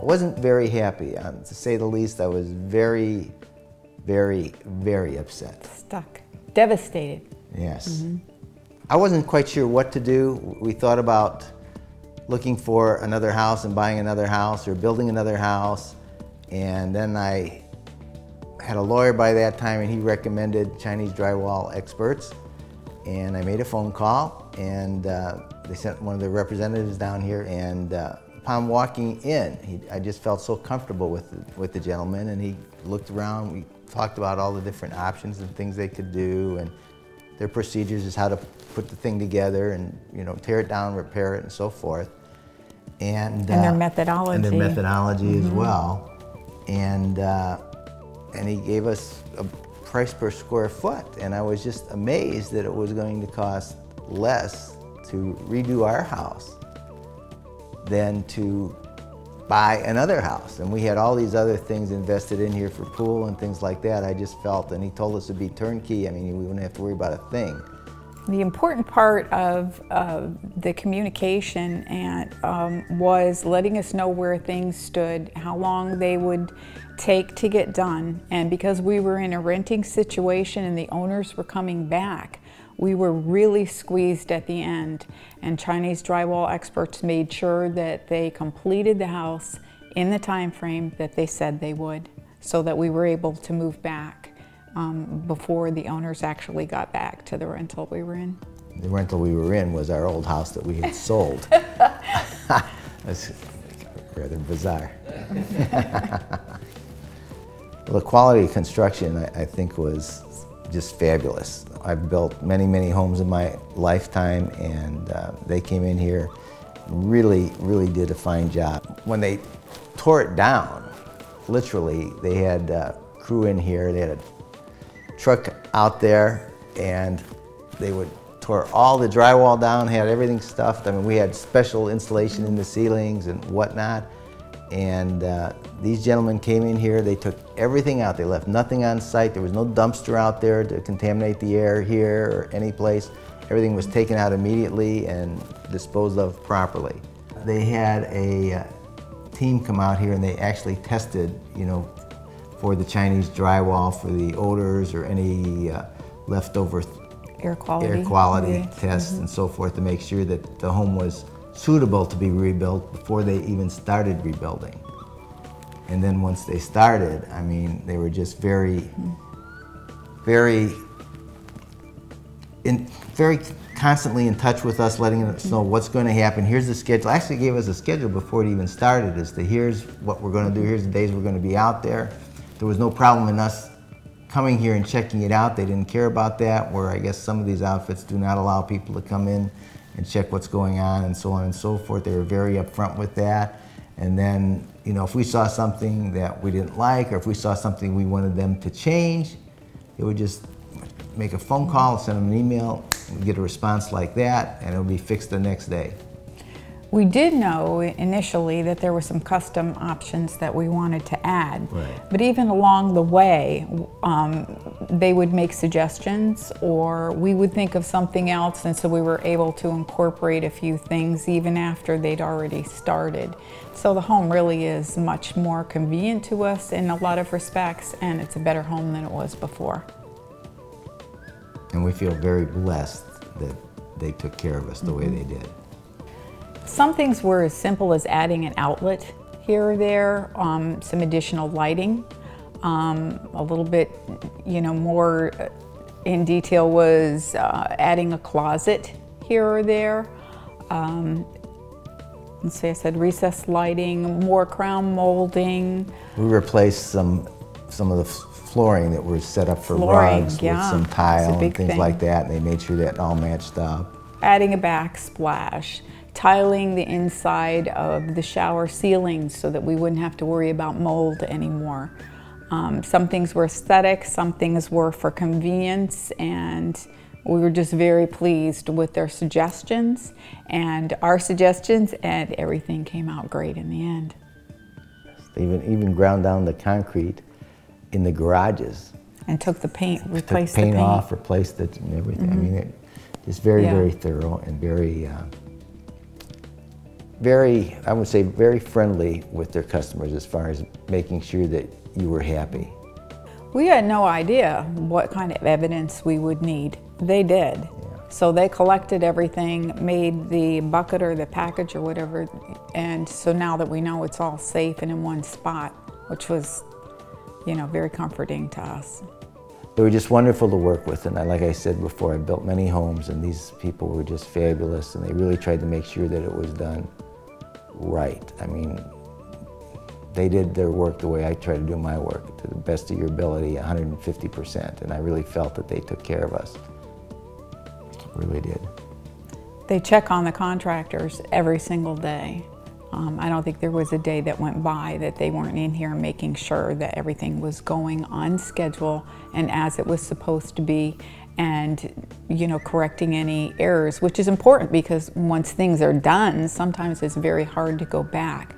wasn't very happy. To say the least, I was very, very, very upset. Stuck. Devastated. Yes. I wasn't quite sure what to do. We thought about looking for another house and buying another house or building another house. And then I had a lawyer by that time, and he recommended Chinese Drywall Experts. And I made a phone call, and they sent one of their representatives down here. And upon walking in, I just felt so comfortable with the gentleman. And he looked around. We talked about all the different options and things they could do, and their procedures is how to put the thing together and, you know, tear it down, repair it, and so forth. And their methodology. And their methodology as well. And he gave us a price per square foot. And I was just amazed that it was going to cost less to redo our house than to buy another house. And we had all these other things invested in here for pool and things like that. I just felt, and he told us it'd be turnkey. I mean, we wouldn't have to worry about a thing. The important part of the communication was letting us know where things stood, how long they would take to get done. And because we were in a renting situation and the owners were coming back, we were really squeezed at the end. And Chinese Drywall Experts made sure that they completed the house in the time frame that they said they would, so that we were able to move back before the owners actually got back to the rental we were in. The rental we were in was our old house that we had sold. That's rather bizarre. Well, the quality of construction, I think, was just fabulous. I've built many, many homes in my lifetime, and they came in here, really, really did a fine job. When they tore it down, literally, they had crew in here. They had a truck out there, and they would tore all the drywall down, had everything stuffed. I mean, we had special insulation in the ceilings and whatnot. And these gentlemen came in here, they took everything out. They left nothing on site. There was no dumpster out there to contaminate the air here or any place. Everything was taken out immediately and disposed of properly. They had a team come out here, and they actually tested, you know, for the Chinese drywall, for the odors or any leftover air quality tests and so forth, to make sure that the home was suitable to be rebuilt before they even started rebuilding. And then once they started, I mean, they were just very constantly in touch with us, letting us know what's going to happen. Here's the schedule. Actually gave us a schedule before it even started, as to here's what we're going to do, here's the days we're going to be out there. There was no problem in us coming here and checking it out. They didn't care about that, where I guess some of these outfits do not allow people to come in and check what's going on and so on and so forth. They were very upfront with that. And then, you know, if we saw something that we didn't like, or if we saw something we wanted them to change, they would just make a phone call, send them an email, and get a response like that, and it would be fixed the next day. We did know initially that there were some custom options that we wanted to add. Right. But even along the way, they would make suggestions, or we would think of something else, and so we were able to incorporate a few things even after they'd already started. So the home really is much more convenient to us in a lot of respects, and it's a better home than it was before. And we feel very blessed that they took care of us the way they did. Some things were as simple as adding an outlet here or there, some additional lighting. A little bit, you know, more in detail was adding a closet here or there. Let's see, I said recessed lighting, more crown molding. We replaced some of the flooring that were set up for rugs with some tile and things like that, and they made sure that all matched up. Adding a backsplash, tiling the inside of the shower ceilings so that we wouldn't have to worry about mold anymore. Some things were aesthetic, some things were for convenience, and we were just very pleased with their suggestions and our suggestions, and everything came out great in the end. They even ground down the concrete in the garages. And took the paint, replaced the paint. the paint off, replaced it and everything. I mean, it's very, very thorough and very very, I would say, very friendly with their customers as far as making sure that you were happy. We had no idea what kind of evidence we would need. They did. So they collected everything, made the bucket or the package or whatever, and so now that we know it's all safe and in one spot, which was, you know, very comforting to us. They were just wonderful to work with, and like I said before, I built many homes, and these people were just fabulous, and they really tried to make sure that it was done right. I mean, they did their work the way I try to do my work, to the best of your ability, 150%, and I really felt that they took care of us. Really did. They check on the contractors every single day. I don't think there was a day that went by that they weren't in here making sure that everything was going on schedule and as it was supposed to be, and, you know, correcting any errors, which is important because once things are done, sometimes it's very hard to go back.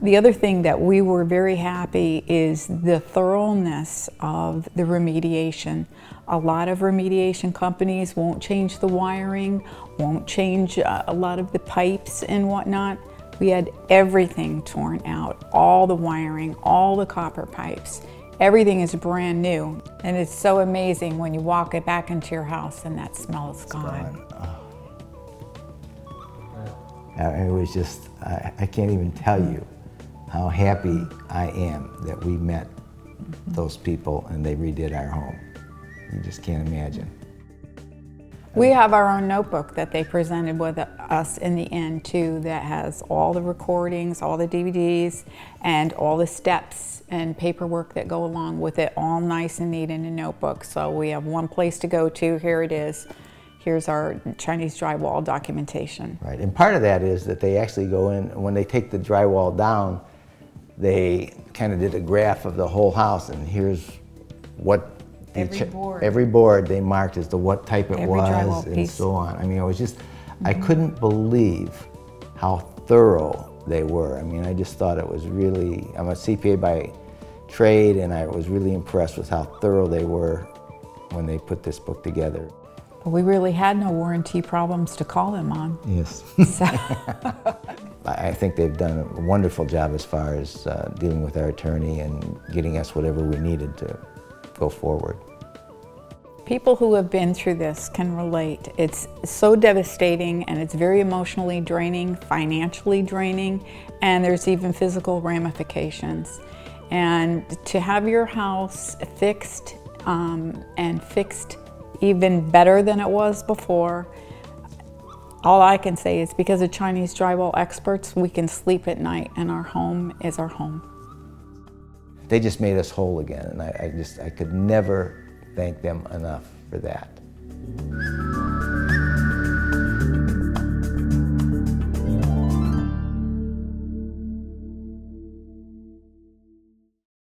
The other thing that we were very happy is the thoroughness of the remediation. A lot of remediation companies won't change the wiring, won't change a lot of the pipes and whatnot. We had everything torn out, all the wiring, all the copper pipes. Everything is brand new. And it's so amazing when you walk it back into your house and that smell is gone. Oh. It was just, I can't even tell you how happy I am that we met those people and they redid our home. You just can't imagine. We have our own notebook that they presented with us in the end too, that has all the recordings, all the DVDs, and all the steps and paperwork that go along with it, all nice and neat in a notebook. So we have one place to go to, here it is. Here's our Chinese drywall documentation. Right, and part of that is that they actually go in, when they take the drywall down, they kind of did a graph of the whole house, and here's what every board they marked as to what type it was and so on. I mean, it was just, I couldn't believe how thorough they were. I mean, I just thought it was really, I'm a CPA by trade, and I was really impressed with how thorough they were when they put this book together. We really had no warranty problems to call them on. Yes. So. I think they've done a wonderful job as far as dealing with our attorney and getting us whatever we needed to go forward. People who have been through this can relate. It's so devastating, and it's very emotionally draining, financially draining, and there's even physical ramifications. And to have your house fixed and fixed even better than it was before, all I can say is because of Chinese Drywall Experts, we can sleep at night and our home is our home. They just made us whole again, and I could never thank them enough for that.